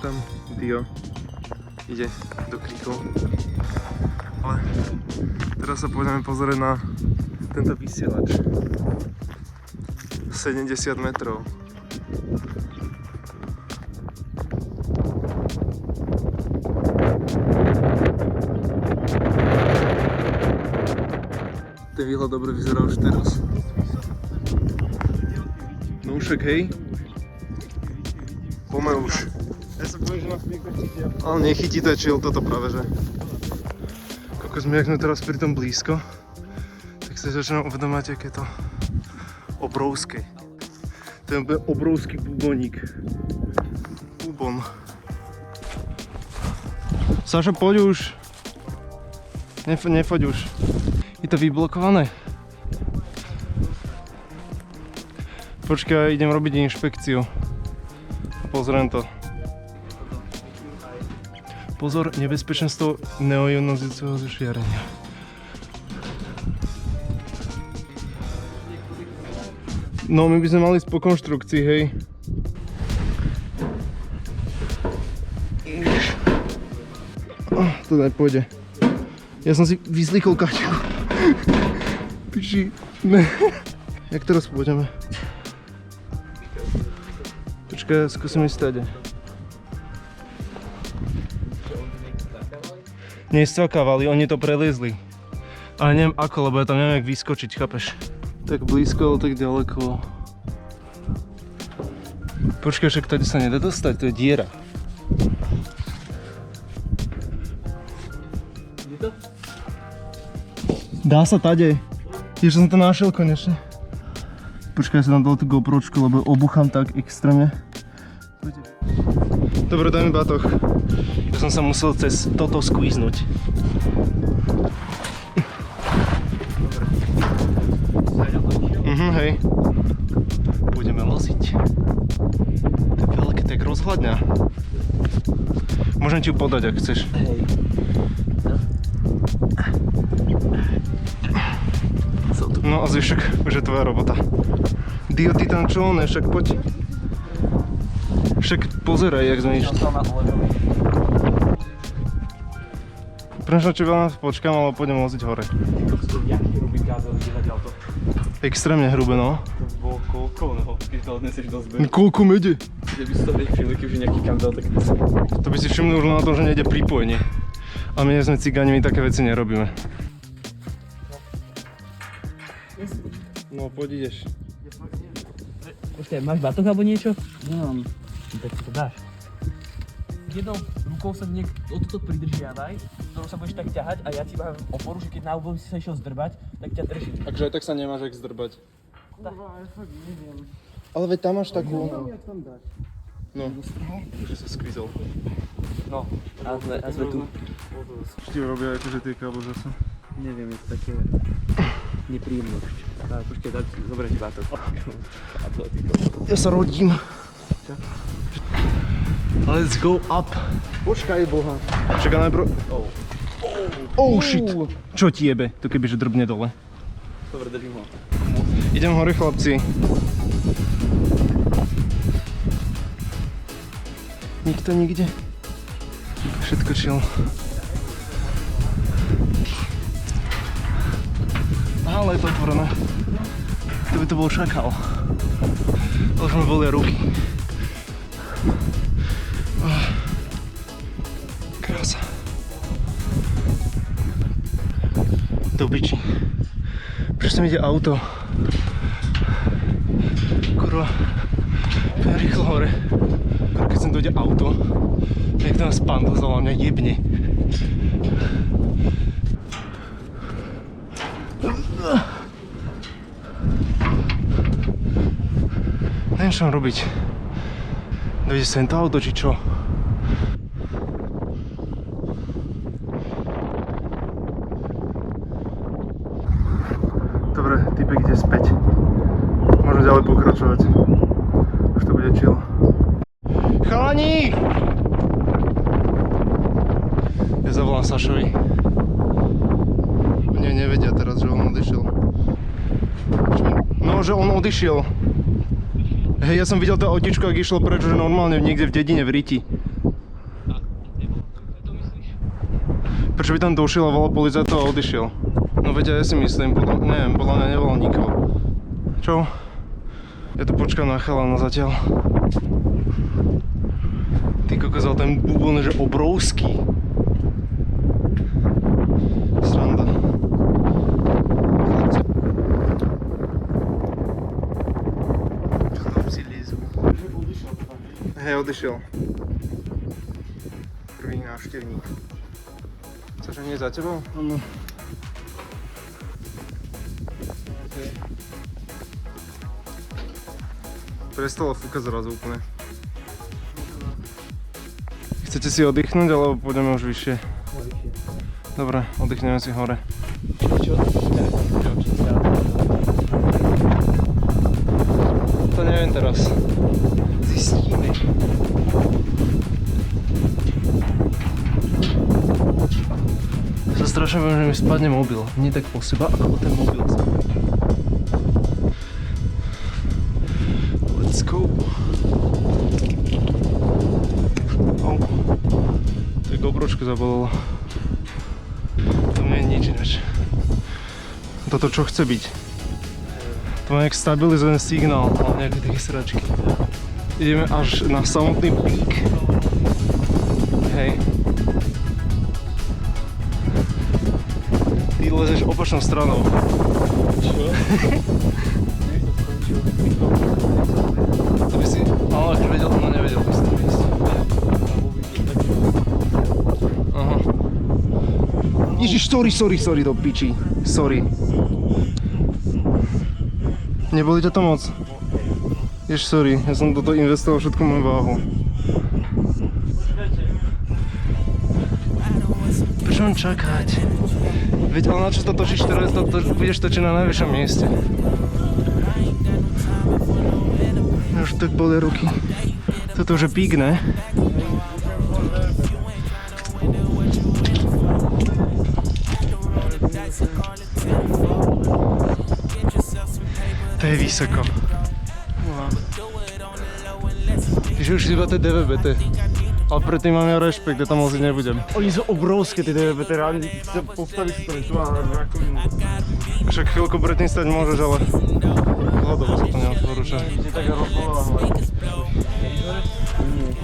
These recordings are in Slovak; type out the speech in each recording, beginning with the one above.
Tam Dio ide do kríku. Ale teraz sa pôjdeme pozrieť na tento vysielač. 70 metrov. Ten výhľad dobre vyzerá už teraz. No však hej. Poďme už. Ja sa bojím, že nás niekto chytí. Ale nechytí to chill toto práve, že? Kokos, my, jak sme teraz pri tom blízko, tak sa začínam uvedomať, aké je to obrovské. To je obrovský buboník. Bubon. Saša, poď už. Nefoď už. Je to vyblokované. Počkaj, idem robiť inšpekciu. Pozriem to. Pozor, nebezpečenstvo neoionizujúceho žiarenia. No, my by sme mali ísť po konštrukcii, hej. To nepôjde. Ja som si vyzlíkol kaťku. Piči. Ne. Jak teraz pôjdeme? Počkaj, skúsim ísť tady. Nestvakávali, oni to preliezli. Ale neviem ako, lebo ja tam neviem jak vyskočiť, chápeš? Tak blízko, ale tak ďaleko. Počkaj, však tady sa nedá dostať, to je diera. Je to? Dá sa tady. Jež som to našiel konečne. Počkaj, ja si tam dal tú GoPročku, lebo obuchám tak extrémne. Dobre, daj mi batoh. Ja som sa musel cez toto skvíznúť. Hej. Budeme loziť. To je veľké, tak rozhľadňa. Môžem ti ju podať, ak chceš. Hej. No a zvyšok, už je tvoja robota. Dio, ty tam čo ne, však poď. Však pozeraj, jak sme išli. Prečo veľa počkám, ale pôjdem loziť hore. Extrémne hrubé, no. To bolo koľko, no, keď to odneseš do zberu. Koľko mede? Kde by si to nevšimli, keďže nejaký kabel, tak to sa... To by si všimli už na to, že nejde pripojenie. A my nie sme cigáni, my také veci nerobíme. No, poď ideš. Počkaj, máš batoh alebo niečo? Nemám. Tak to dáš. Jednou rukou sa o toto pridržiavaj, ktorou sa budeš tak ťahať a ja ti mám oporu, že keď na úbol si sa išiel zdrbať, tak ťa držím. Takže aj tak sa nemáš jak zdrbať. Kurva, ja fakt neviem. Ale veď tam máš takú... Jak tam dáš? No, že sa skvízol. No, a sme tu. Ti robia akože tie káble zase. Neviem, je to také nepríjemné. Počkej, zoberiem ti bátok. Ja sa rodím. Let's go up. Počkaj, boha. Čakaj najprv... Oh shit. Čo ti jebe? To kebyže drbne dole. Dobre, držím ho. Idem hore, chlapci. Nikto nikde. Všetko chill. Ale je to otvorené. To by to bol šakal. Ale už mi bolia ruky. Krása. Do piči. Prečo tam ide auto? Kurva. Poďme rýchlo hore. Keď sem dojde auto, tak to nás pán dozval, mňa jebne. Neviem, čo mám robiť. Dojde sem to auto, či čo? Dobre, typek ide späť. Môžeme ďalej pokračovať. Už to bude chill. Chalani! Ja zavolám Sašovi. Oni nevedia teraz, že on odišiel. No, že on odišiel. Hej, ja som videl to autičko, ak išlo preč, že normálne niekde v dedine v Riti. Prečo by tam došiel a volal policajtov a odišiel? No veď ja si myslím, neviem, podľa mňa nevolal nikoho. Čo? Ja tu počkám na chalana zatiaľ. Ty kokos, ale ten bubon, že obrovský. Sranda. Chlapci lízu. Hej, odišiel. Prvý návštevník. Cože nie za tebou? Áno. Prestalo fúkať zrazu úplne. Chcete si oddychnúť, alebo pôjdeme už vyššie? Dobre, oddychneme si hore. To neviem teraz. Zistíme. Ja sa strašne bojím, že mi spadne mobil. Nie tak po seba, ako ten mobil. Let's go. Oh. To je GoPročko zabolilo. To nie je nič ináč. Toto čo chce byť? To má nejak stabilizovaný signál, ale nejaké také sračky. Ideme až na samotný pík. Hej. Ty lezeš opačnou stranou. Čo? To by si... Ale akože vedel, no nevedel by si to ísť. Aha. Ježiš, sorry do piči. Sorry. Neboli ťa to moc? Ježiš, sorry, ja som toto investoval všetku moju váhu. Prečo mám čakať? Veď, ale na čo to točíš teraz, to budeš točiť na najvyššom mieste. Už tak boli ruky. Toto už je pík, ne? To je vysoko. Že už iba tie DVBT. Ale predtým mám ja rešpekt, ja tam asi nebudem. Oni sú obrovské tie DVBT, reálne sa postaviť si to tu a rakovinu. Však chvíľku predtým stať môžeš, ale hľadovo sa to neodporúča. Ide tak rozbolela hlava. Nie.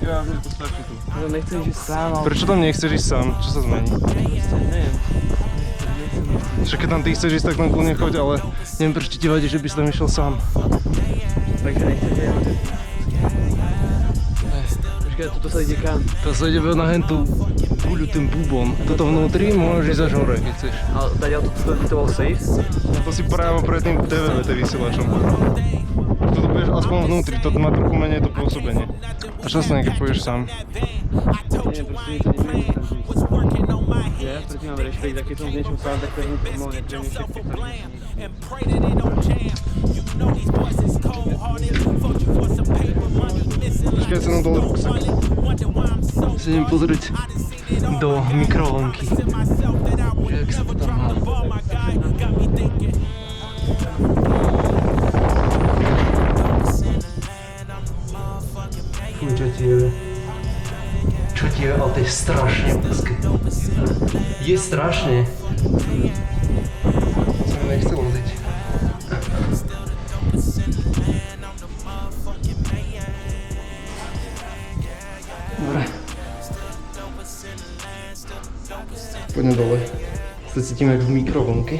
Ja viem, to stačí tu. Ale nechceš ísť sám, ale... Prečo tam nechceš ísť sám? Čo sa zmení? Neviem. Však keď tam ty chceš ísť, tak tam kľudne choď, ale neviem prečo ti vadí, že by si tam išiel sám. Takže nechcete ísť. Počkaj, toto sa ide kam? To sa ide na hentú guľu, ten bubon. Toto vnútri môžeš ísť až hore, keď chceš. Ale dať to bol safe? To si právo pred tým DVB-T vysielačom. Toto budeš aspoň vnútri, toto má trochu menej to pôsobenie. A časne, keď pôjdeš sám. Nie, proste nič to nemení. Ja predtým mám rešpekt, a keď som v niečom sám, tak to je vnútri mohol nepremýšľať. Počkaj, sa nám dole ruksak. Si idem pozrieť do mikrovlnky. Že jak sa to tam má. Fuj, čo ti je? Čo ti je? Ale to je strašne blízke. Je strašne. Som mi nechcel loziť. Dobre. Poďme dole. Sa cítim jak v mikrovlnke.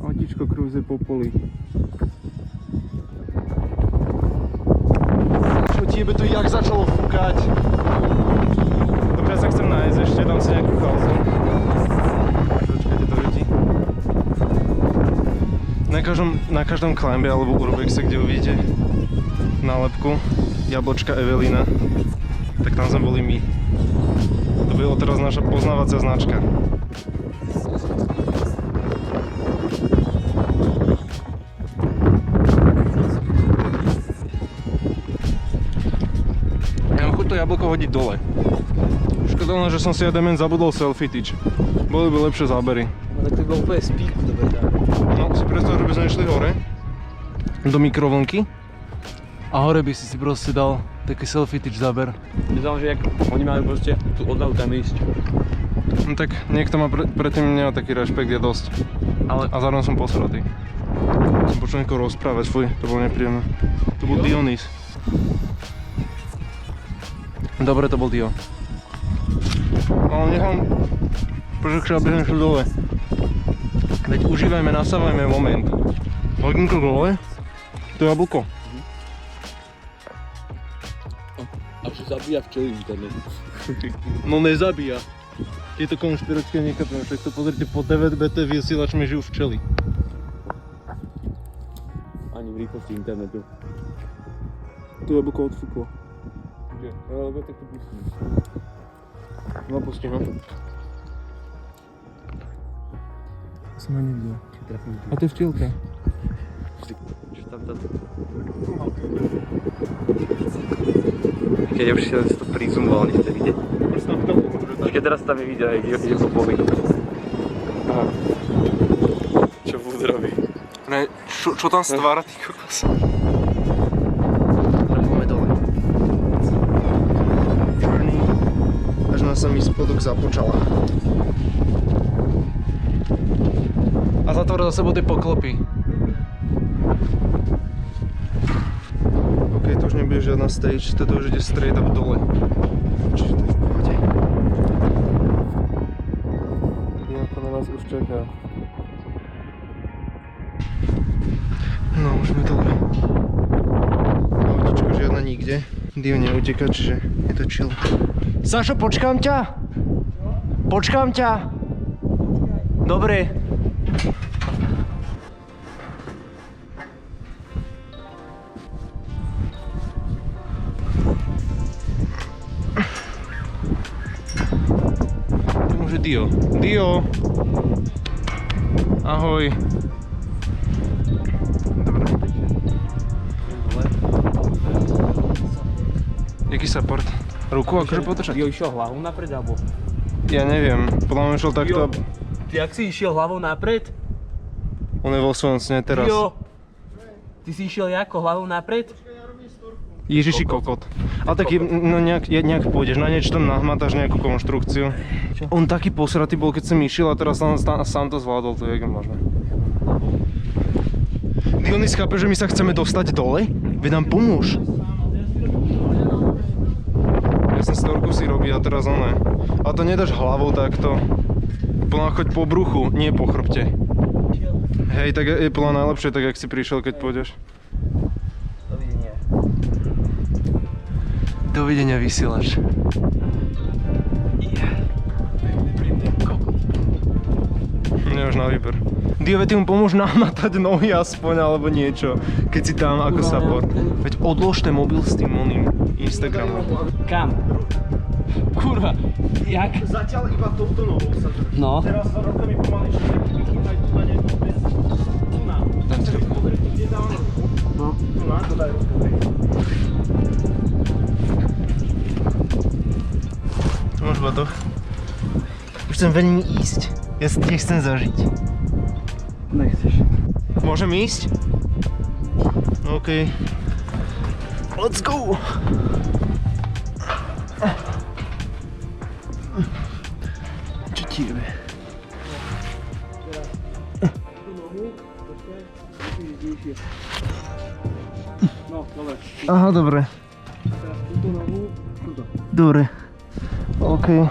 Autíčko krúze po poli. Čo tiebe tu jak začalo fúkať? Dobre, ja sa chcem nájsť ešte, dám si nejakú chalzu. Počkajte, to vidí. Na každom climbe alebo urbexe, kde uvidíte nálepku Jablčka Evelina, tak tam sme boli my. To byla teraz naša poznávacia značka. to jablko hodiť dole. Škoda len, že som si jeden zabudol selfie tyč. Boli by lepšie zábery. No tak to bylo úplně z píku, to bude tak. No, si predstav, že by sme išli hore do mikrovlnky a hore by si proste dal taký selfie tyč záber. Myslím, že jak oni majú proste tú odvahu tam ísť. No tak niekto má predtým nemá taký rešpekt, je dosť. Ale A zároveň som posratý. Som počul niekoho rozprávať, fuj, to bolo nepríjemné. To bol Dionys. Dobre, to bol Dio. Ale nechám, prečo aby sme šli dole. Veď užívajme, nasávajme moment. Hodím to dole, to jablko. a že zabíja včely internet. No nezabíja. Tieto konšpiračky nechápem, však to pozrite, po 9BT vysielačmi žijú včely. Ani v rýchlosti internetu. Tu jablko odfúklo. Kde? Lebo tak to pustím. No pusti ho. Som ani nevidel. A to je včielka. Čo tam táto? Keď už si to prizumoval, nechce vidieť. Keď teraz tam je videa, ide po poli. Aha. Čo Wood robí? Ne, čo tam stvára, ty kokos? Poďme dole. Až na samý spodok započala. A zatvoril za sebou tie poklopy. OK, to už nebude žiadna stage, toto už ide straight up dole. Čiže to je v pohode. Janko na nás už čaká. No, môžeme dole. Autíčko žiadna nikde. Dio neuteká, čiže je to chill. Sašo, počkám ťa! Počkám ťa! Dobre. To môže Dio. Dio! Ahoj. Dobre. Jaký support? Ruku akože potrčať? Dio išiel hlavou napred, alebo? Ja neviem, podľa mňa išiel takto. Ty jak si išiel hlavou napred? On je vo svojom sne teraz. Dio! Ty si išiel ako hlavou napred? Ježiši kokot. A taký, no nejak pôjdeš, na niečo tam nahmatáš nejakú konštrukciu. Čo? On taký posratý bol, keď som išiel a teraz sám to zvládol, to je jak možné. Dionys, chápe, že my sa chceme dostať dole? Veď nám pomôž. Ja som storku si robí a teraz oné. A to nedáš hlavou takto. Podľa choď po bruchu, nie po chrbte. Hej, tak je podľa najlepšie, tak jak si prišiel, keď pôjdeš. Dovidenia. Dovidenia, vysielač. Nie už na výber. Dio, veď ty mu pomôž namatať nohy aspoň, alebo niečo, keď si tam ako support. Veď odlož ten mobil s tým oným Instagramom. Kam? Kurva, jak? Zatiaľ iba touto nohou sa drží. No. Teraz sa rukami pomaly, že vychýtaj tu na nejakú bez... Tu na. Tam si ruku. Kde dám ruku? No. Tu na, to daj ruku. Tu máš batoh. Už chcem veľmi ísť. Ja si tiež chcem zažiť. Nechceš. Môžem ísť? OK. Let's go! Čo ti jebe? No, dobre. Aha, dobre. Teraz túto nohu, túto. Dobre. OK.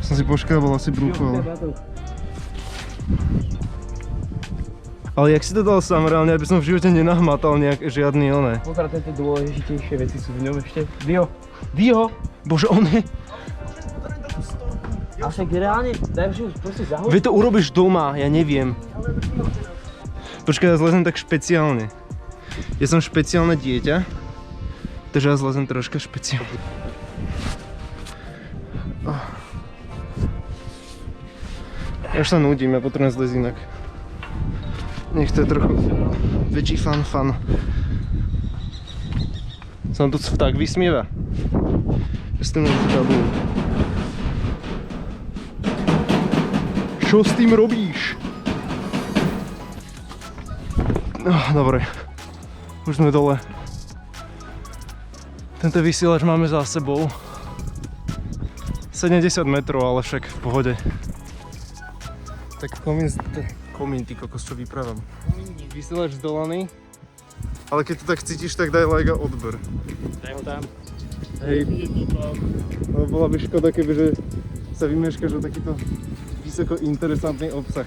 Som si poškrábal asi brucho, ale... Ale jak si to dal sám, reálne, aby som v živote nenahmatal žiadny oné. Pozerá, tieto dôležitejšie veci sú v ňom ešte. Dio! Dio! Bože, on je... A však reálne, daj už proste zahoď. Vy to urobíš doma, ja neviem. Počkaj, ja zlezem tak špeciálne. Ja som špeciálne dieťa, takže ja zlezem troška špeciálne. Ja už sa nudím, ja potrebujem zlezť inak. Nech to je trochu Väčší fan. Sa nám tu vták vysmieva. S tým tabou. Čo s tým robíš? No, dobre. Už sme dole. Tento vysielač máme za sebou. 70 metrov, ale však v pohode. Tak komín, ty kokos, čo vyprávam. Vysielač zdolaný. Ale keď to tak cítiš, tak daj like a odber. Daj ho tam. Hej. Bola by škoda, kebyže sa vymeškaš o takýto vysoko interesantný obsah.